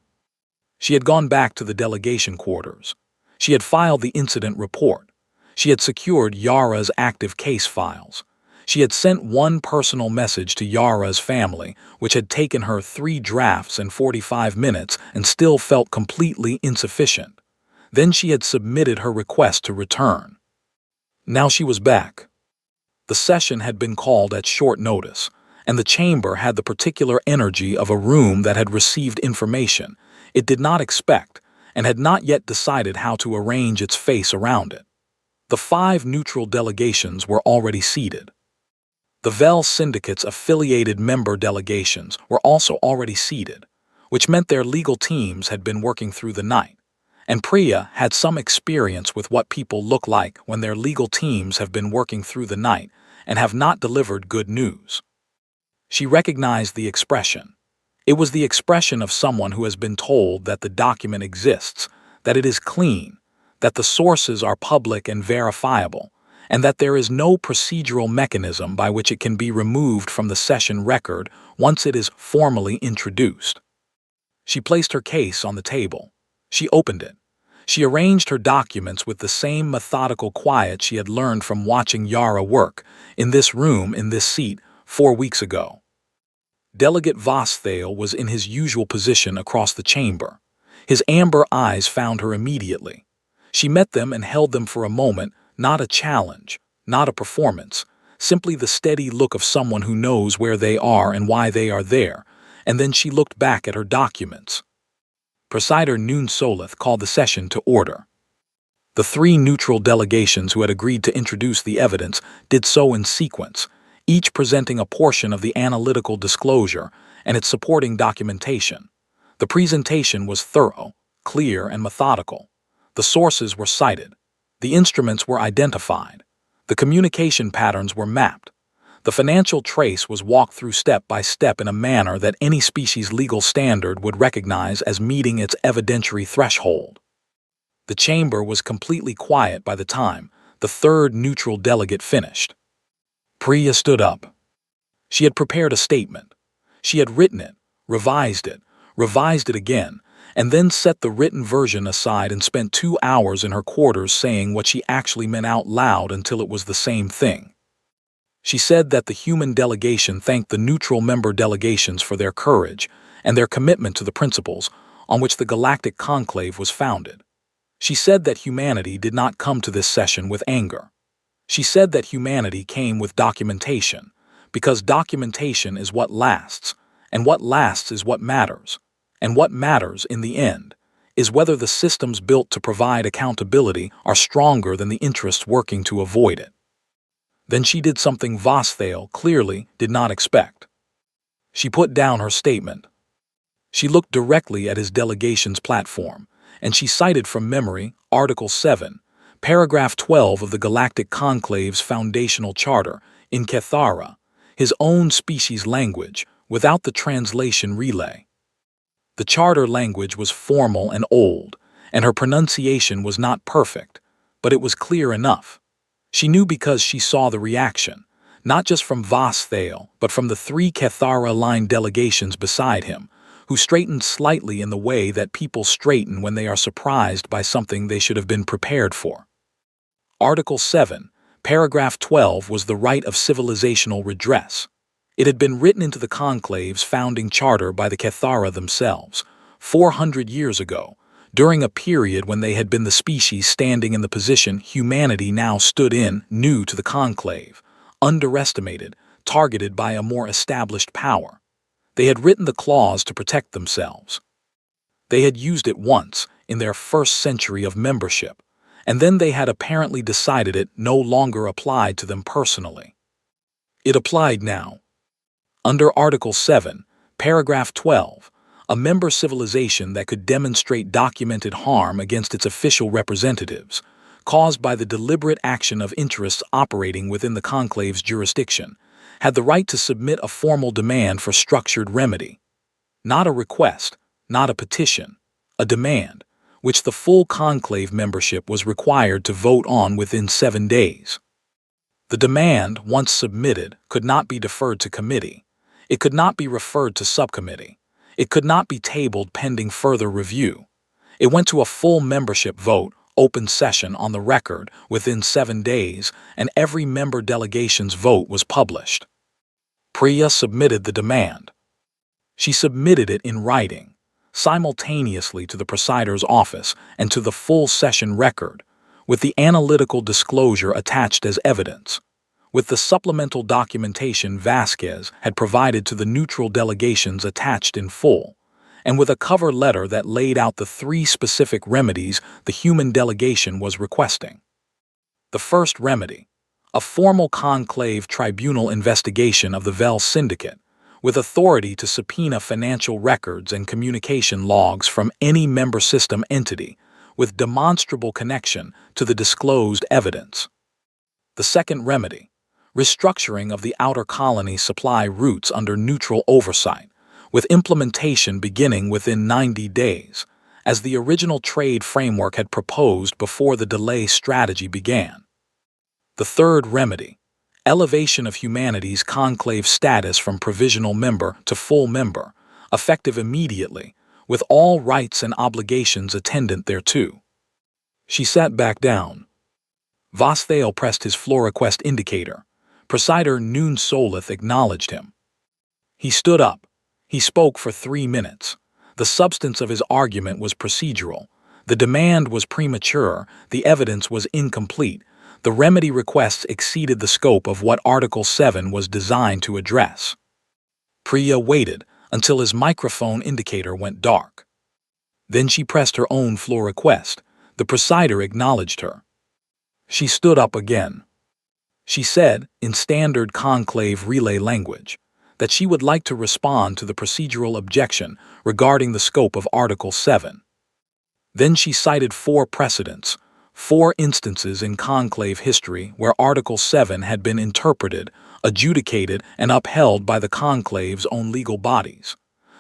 Speaker 1: She had gone back to the delegation quarters. She had filed the incident report. She had secured Yara's active case files. She had sent one personal message to Yara's family, which had taken her 3 drafts and 45 minutes and still felt completely insufficient. Then she had submitted her request to return. Now she was back. The session had been called at short notice, and the chamber had the particular energy of a room that had received information it did not expect and had not yet decided how to arrange its face around it. The 5 neutral delegations were already seated. The Vel Syndicate's affiliated member delegations were also already seated, which meant their legal teams had been working through the night, and Priya had some experience with what people look like when their legal teams have been working through the night and have not delivered good news. She recognized the expression. It was the expression of someone who has been told that the document exists, that it is clean, that the sources are public and verifiable, and that there is no procedural mechanism by which it can be removed from the session record once it is formally introduced. She placed her case on the table. She opened it. She arranged her documents with the same methodical quiet she had learned from watching Yara work, in this room, in this seat, 4 weeks ago. Delegate Vosthale was in his usual position across the chamber. His amber eyes found her immediately. She met them and held them for a moment, not a challenge, not a performance, simply the steady look of someone who knows where they are and why they are there, and then she looked back at her documents. Presider Noon Solith called the session to order. The three neutral delegations who had agreed to introduce the evidence did so in sequence, each presenting a portion of the analytical disclosure and its supporting documentation. The presentation was thorough, clear, and methodical. The sources were cited. The instruments were identified. The communication patterns were mapped. The financial trace was walked through step by step in a manner that any species legal standard would recognize as meeting its evidentiary threshold. The chamber was completely quiet by the time the third neutral delegate finished. Priya stood up. She had prepared a statement. She had written it, revised it again, and then set the written version aside and spent 2 hours in her quarters saying what she actually meant out loud until it was the same thing. She said that the human delegation thanked the neutral member delegations for their courage and their commitment to the principles on which the Galactic Conclave was founded. She said that humanity did not come to this session with anger. She said that humanity came with documentation, because documentation is what lasts, and what lasts is what matters. And what matters, in the end, is whether the systems built to provide accountability are stronger than the interests working to avoid it. Then she did something Vosthale clearly did not expect. She put down her statement. She looked directly at his delegation's platform, and she cited from memory Article 7, Paragraph 12 of the Galactic Conclave's foundational charter, in Kethara, his own species language, without the translation relay. The charter language was formal and old, and her pronunciation was not perfect, but it was clear enough. She knew because she saw the reaction, not just from Vosthale, but from the 3 Kethara-aligned delegations beside him, who straightened slightly in the way that people straighten when they are surprised by something they should have been prepared for. Article 7, Paragraph 12 was the right of civilizational redress. It had been written into the Conclave's founding charter by the Kethara themselves, 400 years ago, during a period when they had been the species standing in the position humanity now stood in, new to the Conclave, underestimated, targeted by a more established power. They had written the clause to protect themselves. They had used it once, in their first century of membership, and then they had apparently decided it no longer applied to them personally. It applied now. Under Article 7, Paragraph 12, a member civilization that could demonstrate documented harm against its official representatives, caused by the deliberate action of interests operating within the Conclave's jurisdiction, had the right to submit a formal demand for structured remedy. Not a request, not a petition, a demand, which the full Conclave membership was required to vote on within 7 days. The demand, once submitted, could not be deferred to committee. It could not be referred to subcommittee. It could not be tabled pending further review. It went to a full membership vote, open session on the record within 7 days, and every member delegation's vote was published. Priya submitted the demand. She submitted it in writing, simultaneously to the presider's office and to the full session record, with the analytical disclosure attached as evidence, with the supplemental documentation Vasquez had provided to the neutral delegations attached in full, and with a cover letter that laid out the 3 specific remedies the human delegation was requesting. The first remedy, a formal conclave tribunal investigation of the Vel Syndicate, with authority to subpoena financial records and communication logs from any member system entity with demonstrable connection to the disclosed evidence. The second remedy, restructuring of the outer colony supply routes under neutral oversight, with implementation beginning within 90 days, as the original trade framework had proposed before the delay strategy began. The third remedy, elevation of humanity's conclave status from provisional member to full member, effective immediately, with all rights and obligations attendant thereto. She sat back down. Vosthale pressed his fluoroquest indicator. Presider Noon Solith acknowledged him. He stood up. He spoke for 3 minutes. The substance of his argument was procedural. The demand was premature. The evidence was incomplete. The remedy requests exceeded the scope of what Article 7 was designed to address. Priya waited until his microphone indicator went dark. Then she pressed her own fluoroquest. The presider acknowledged her. She stood up again. She said, in standard conclave relay language, that she would like to respond to the procedural objection regarding the scope of Article 7. Then she cited 4 precedents, 4 instances in conclave history where Article 7 had been interpreted, adjudicated, and upheld by the conclave's own legal bodies.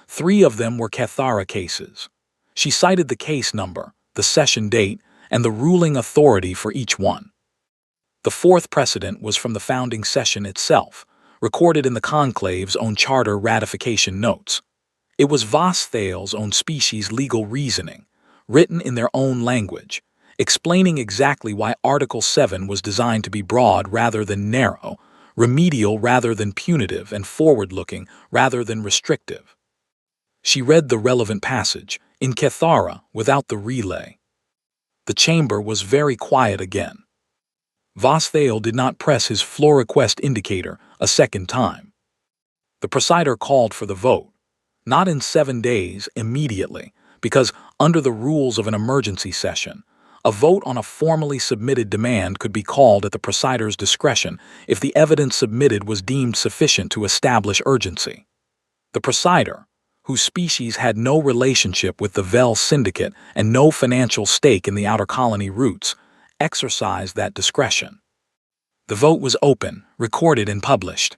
Speaker 1: 3 of them were Cathara cases. She cited the case number, the session date, and the ruling authority for each one. The 4th precedent was from the founding session itself, recorded in the conclave's own charter ratification notes. It was Vosthale's own species' legal reasoning, written in their own language, explaining exactly why Article 7 was designed to be broad rather than narrow, remedial rather than punitive, and forward-looking rather than restrictive. She read the relevant passage, in Cathara, without the relay. The chamber was very quiet again. Vosthale did not press his fluoroquest indicator a second time. The presider called for the vote, not in 7 days, immediately, because under the rules of an emergency session, a vote on a formally submitted demand could be called at the presider's discretion if the evidence submitted was deemed sufficient to establish urgency. The presider, whose species had no relationship with the Vel Syndicate and no financial stake in the Outer Colony routes, exercised that discretion. The vote was open, recorded, and published.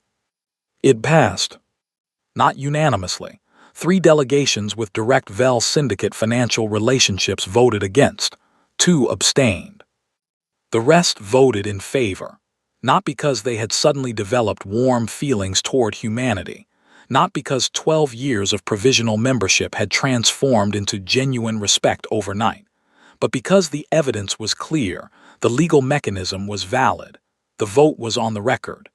Speaker 1: It passed. Not unanimously. 3 delegations with direct Vel Syndicate financial relationships voted against. 2 abstained. The rest voted in favor, not because they had suddenly developed warm feelings toward humanity, not because 12 years of provisional membership had transformed into genuine respect overnight, but because the evidence was clear, the legal mechanism was valid, the vote was on the record.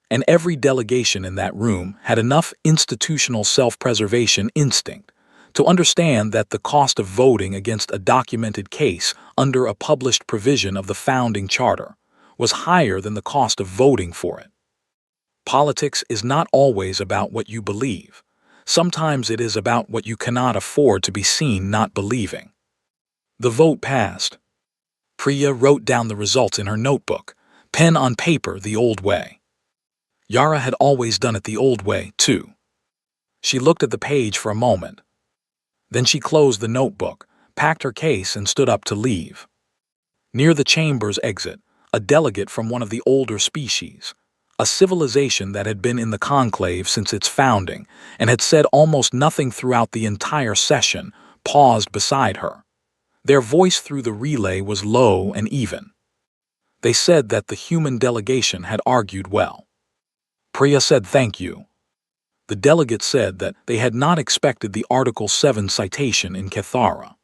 Speaker 1: And every delegation in that room had enough institutional self-preservation instinct to understand that the cost of voting against a documented case under a published provision of the founding charter was higher than the cost of voting for it. Politics is not always about what you believe. Sometimes it is about what you cannot afford to be seen not believing. The vote passed. Priya wrote down the results in her notebook, pen on paper the old way. Yara had always done it the old way, too. She looked at the page for a moment. Then she closed the notebook, packed her case, and stood up to leave. Near the chamber's exit, a delegate from one of the older species, a civilization that had been in the conclave since its founding and had said almost nothing throughout the entire session, paused beside her. Their voice through the relay was low and even. They said that the human delegation had argued well. Priya said thank you. The delegate said that they had not expected the Article 7 citation in Cathara.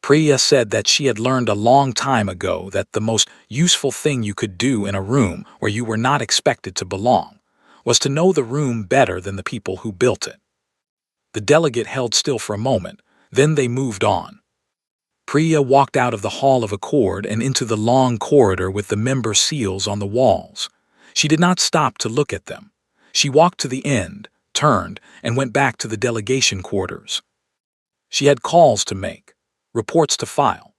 Speaker 1: Priya said that she had learned a long time ago that the most useful thing you could do in a room where you were not expected to belong was to know the room better than the people who built it. The delegate held still for a moment, then they moved on. Priya walked out of the Hall of Accord and into the long corridor with the member seals on the walls. She did not stop to look at them. She walked to the end, turned, and went back to the delegation quarters. She had calls to make, reports to file,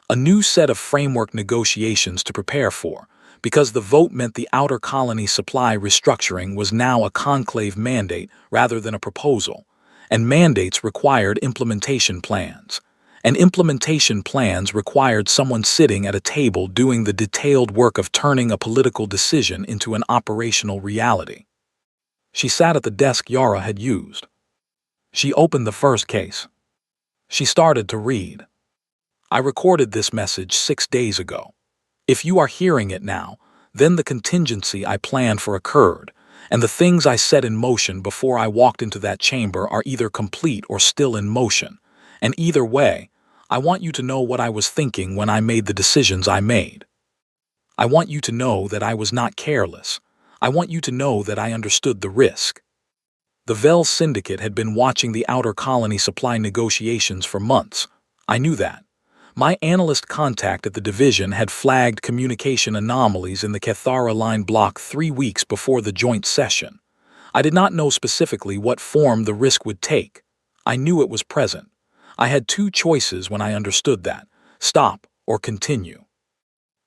Speaker 1: a new set of framework negotiations to prepare for, because the vote meant the Outer Colony supply restructuring was now a conclave mandate rather than a proposal, and mandates required implementation plans. And implementation plans required someone sitting at a table doing the detailed work of turning a political decision into an operational reality. She sat at the desk Yara had used. She opened the first case. She started to read. I recorded this message 6 days ago. If you are hearing it now, then the contingency I planned for occurred, and the things I set in motion before I walked into that chamber are either complete or still in motion, and either way, I want you to know what I was thinking when I made the decisions I made. I want you to know that I was not careless. I want you to know that I understood the risk. The Vel Syndicate had been watching the Outer Colony supply negotiations for months. I knew that. My analyst contact at the division had flagged communication anomalies in the Cathara line block 3 weeks before the joint session. I did not know specifically what form the risk would take. I knew it was present. I had two choices when I understood that: stop or continue.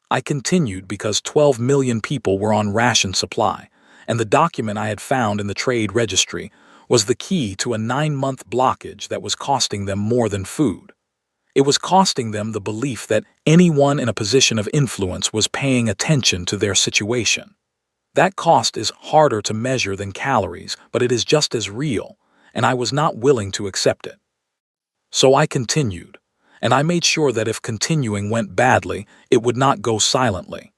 Speaker 1: I continued because 12 million people were on ration supply, and the document I had found in the trade registry was the key to a 9-month blockage that was costing them more than food. It was costing them the belief that anyone in a position of influence was paying attention to their situation. That cost is harder to measure than calories, but it is just as real, and I was not willing to accept it. So I continued, and I made sure that if continuing went badly, it would not go silently.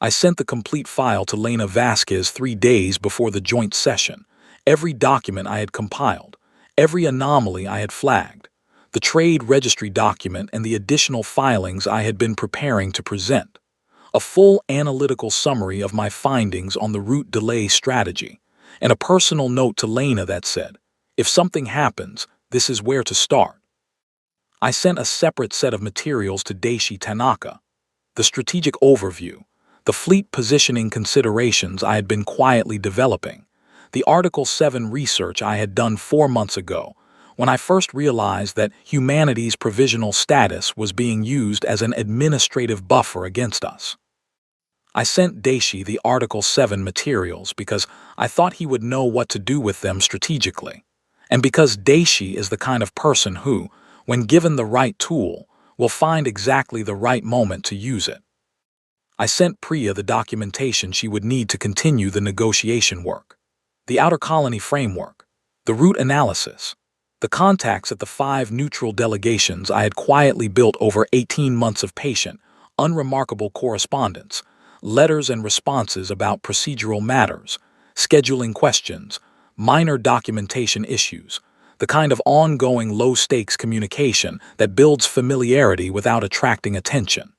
Speaker 1: I sent the complete file to Lena Vasquez 3 days before the joint session, every document I had compiled, every anomaly I had flagged, the trade registry document and the additional filings I had been preparing to present, a full analytical summary of my findings on the route delay strategy, and a personal note to Lena that said, "If something happens, this is where to start." I sent a separate set of materials to Daishi Tanaka, the strategic overview, the fleet positioning considerations I had been quietly developing, the Article 7 research I had done 4 months ago, when I first realized that humanity's provisional status was being used as an administrative buffer against us. I sent Daishi the Article 7 materials because I thought he would know what to do with them strategically, and because Daishi is the kind of person who, when given the right tool, will find exactly the right moment to use it. I sent Priya the documentation she would need to continue the negotiation work, the Outer Colony framework, the route analysis, the contacts at the 5 neutral delegations I had quietly built over 18 months of patient, unremarkable correspondence, letters and responses about procedural matters, scheduling questions, minor documentation issues, the kind of ongoing low-stakes communication that builds familiarity without attracting attention.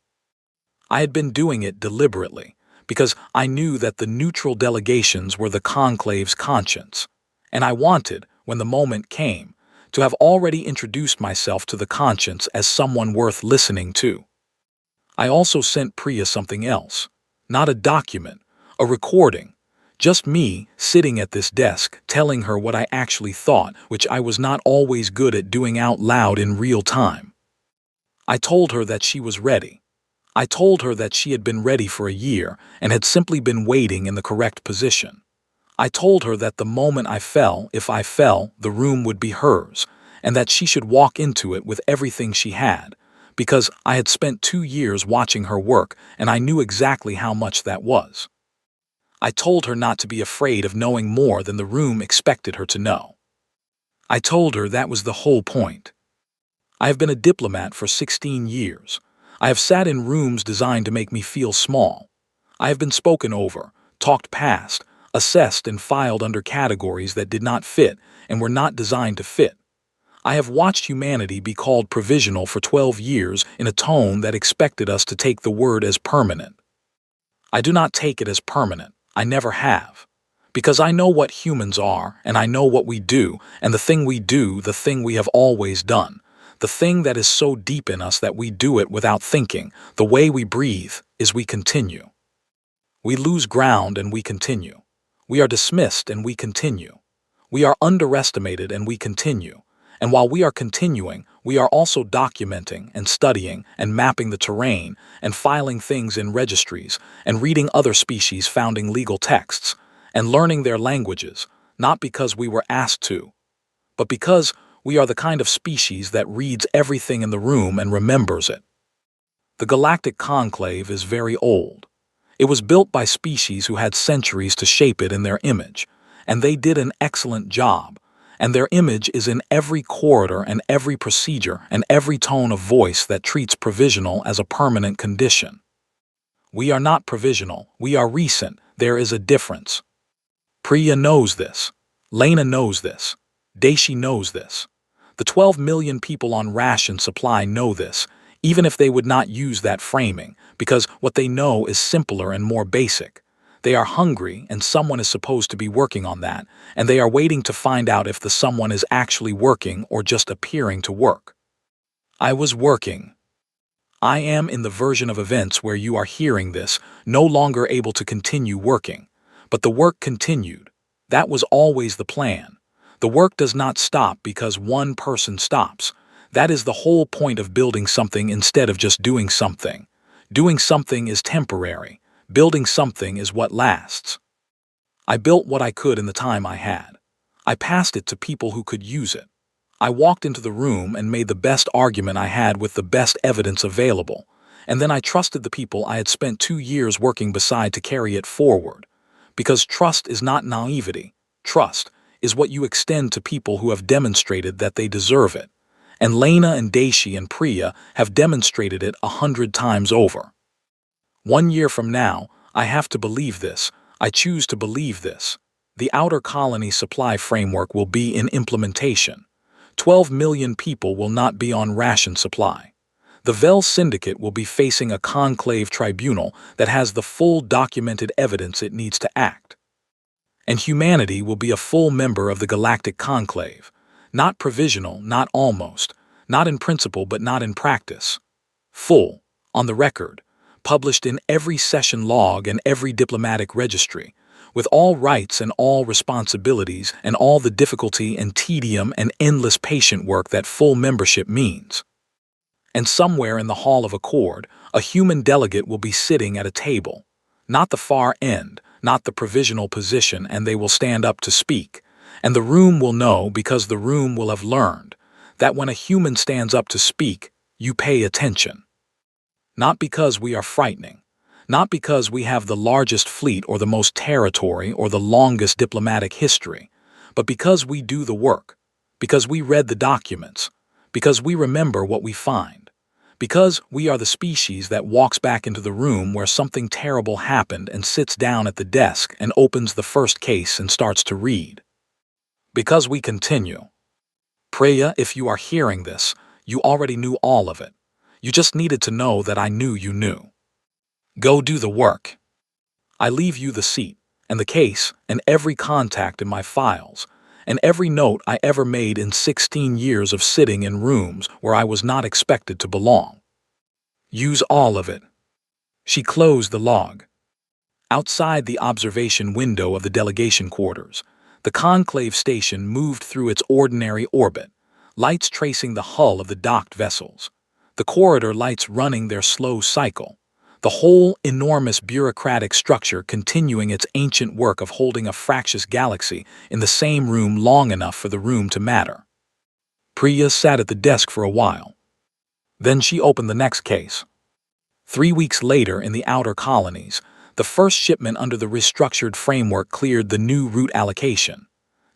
Speaker 1: I had been doing it deliberately, because I knew that the neutral delegations were the conclave's conscience, and I wanted, when the moment came, to have already introduced myself to the conscience as someone worth listening to. I also sent Priya something else, not a document, a recording, just me sitting at this desk telling her what I actually thought, which I was not always good at doing out loud in real time. I told her that she was ready. I told her that she had been ready for a year and had simply been waiting in the correct position. I told her that the moment I fell, if I fell, the room would be hers, and that she should walk into it with everything she had, because I had spent 2 years watching her work and I knew exactly how much that was. I told her not to be afraid of knowing more than the room expected her to know. I told her that was the whole point. I have been a diplomat for 16 years. I have sat in rooms designed to make me feel small. I have been spoken over, talked past, assessed and filed under categories that did not fit and were not designed to fit. I have watched humanity be called provisional for 12 years in a tone that expected us to take the word as permanent. I do not take it as permanent. I never have. Because I know what humans are, and I know what we do, and the thing we do, the thing we have always done, the thing that is so deep in us that we do it without thinking, the way we breathe, is we continue. We lose ground and we continue. We are dismissed and we continue. We are underestimated and we continue. And while we are continuing, we are also documenting and studying and mapping the terrain and filing things in registries and reading other species founding legal texts and learning their languages, not because we were asked to, but because we are the kind of species that reads everything in the room and remembers it. The Galactic Conclave is very old. It was built by species who had centuries to shape it in their image, and they did an excellent job, and their image is in every corridor and every procedure and every tone of voice that treats provisional as a permanent condition. We are not provisional, we are recent, there is a difference. Priya knows this. Lena knows this. Daishi knows this. The 12 million people on ration supply know this, even if they would not use that framing, because what they know is simpler and more basic. They are hungry, and someone is supposed to be working on that, and they are waiting to find out if the someone is actually working or just appearing to work. I was working. I am in the version of events where you are hearing this, no longer able to continue working. But the work continued. That was always the plan. The work does not stop because one person stops. That is the whole point of building something instead of just doing something. Doing something is temporary. Building something is what lasts. I built what I could in the time I had. I passed it to people who could use it. I walked into the room and made the best argument I had with the best evidence available, and then I trusted the people I had spent 2 years working beside to carry it forward. Because trust is not naivety. Trust is what you extend to people who have demonstrated that they deserve it. And Lena and Daisy and Priya have demonstrated it 100 times over. 1 year from now, I have to believe this. I choose to believe this. The outer colony supply framework will be in implementation. 12 million people will not be on ration supply. The Vel Syndicate will be facing a conclave tribunal that has the full documented evidence it needs to act. And humanity will be a full member of the Galactic Conclave. Not provisional, not almost, not in principle but not in practice. Full, on the record, published in every session log and every diplomatic registry, with all rights and all responsibilities and all the difficulty and tedium and endless patient work that full membership means. And somewhere in the Hall of Accord, a human delegate will be sitting at a table. Not the far end, not the provisional position, and they will stand up to speak. And the room will know, because the room will have learned, that when a human stands up to speak, you pay attention. Not because we are frightening. Not because we have the largest fleet or the most territory or the longest diplomatic history, but because we do the work, because we read the documents, because we remember what we find, because we are the species that walks back into the room where something terrible happened and sits down at the desk and opens the first case and starts to read. Because we continue. Priya, if you are hearing this, you already knew all of it. You just needed to know that I knew you knew. Go do the work. I leave you the seat, and the case, and every contact in my files, and every note I ever made in 16 years of sitting in rooms where I was not expected to belong. Use all of it. She closed the log. Outside the observation window of the delegation quarters, the conclave station moved through its ordinary orbit, lights tracing the hull of the docked vessels, the corridor lights running their slow cycle, the whole enormous bureaucratic structure continuing its ancient work of holding a fractious galaxy in the same room long enough for the room to matter. Priya sat at the desk for a while. Then she opened the next case. 3 weeks later in the outer colonies, the first shipment under the restructured framework cleared the new route allocation.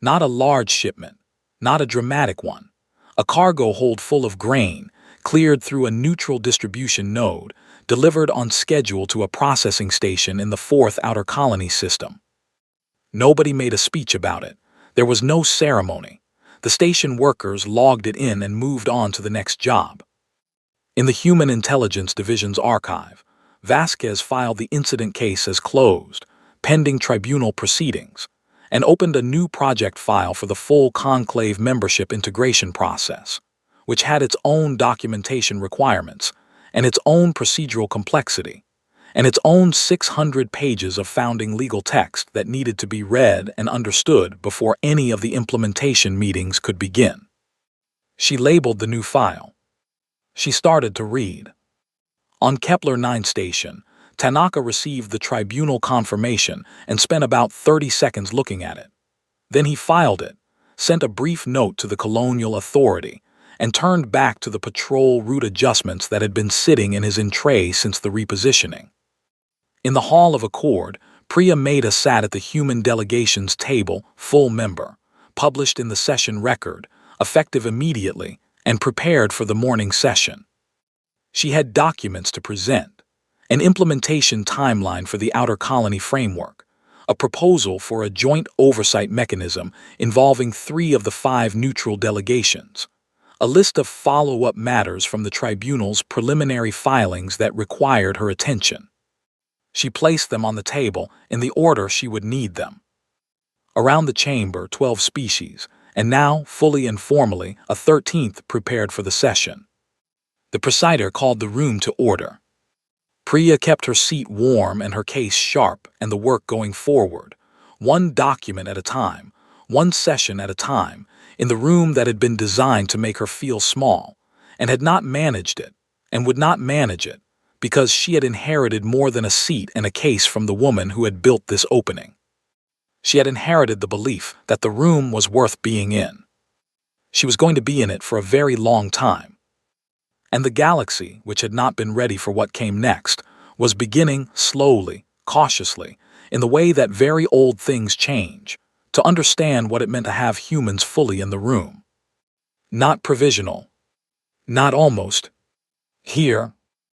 Speaker 1: Not a large shipment, not a dramatic one. A cargo hold full of grain, cleared through a neutral distribution node, delivered on schedule to a processing station in the 4th Outer Colony system. Nobody made a speech about it. There was no ceremony. The station workers logged it in and moved on to the next job. In the Human Intelligence Division's archive, Vasquez filed the incident case as closed, pending tribunal proceedings, and opened a new project file for the full conclave membership integration process, which had its own documentation requirements, and its own procedural complexity, and its own 600 pages of founding legal text that needed to be read and understood before any of the implementation meetings could begin. She labeled the new file. She started to read. On Kepler 9 station, Tanaka received the tribunal confirmation and spent about 30 seconds looking at it. Then he filed it, sent a brief note to the colonial authority, and turned back to the patrol route adjustments that had been sitting in his tray since the repositioning. In the Hall of Accord, Priya Mehta sat at the human delegation's table, full member, published in the session record, effective immediately, and prepared for the morning session. She had documents to present, an implementation timeline for the Outer Colony framework, a proposal for a joint oversight mechanism involving 3 of the 5 neutral delegations, a list of follow-up matters from the tribunal's preliminary filings that required her attention. She placed them on the table in the order she would need them. Around the chamber, 12 species, and now, fully and formally, a 13th prepared for the session. The presider called the room to order. Priya kept her seat warm and her case sharp and the work going forward, one document at a time, one session at a time, in the room that had been designed to make her feel small, and had not managed it, and would not manage it, because she had inherited more than a seat and a case from the woman who had built this opening. She had inherited the belief that the room was worth being in. She was going to be in it for a very long time. And the galaxy, which had not been ready for what came next, was beginning slowly, cautiously, in the way that very old things change, to understand what it meant to have humans fully in the room. Not provisional. Not almost. Here,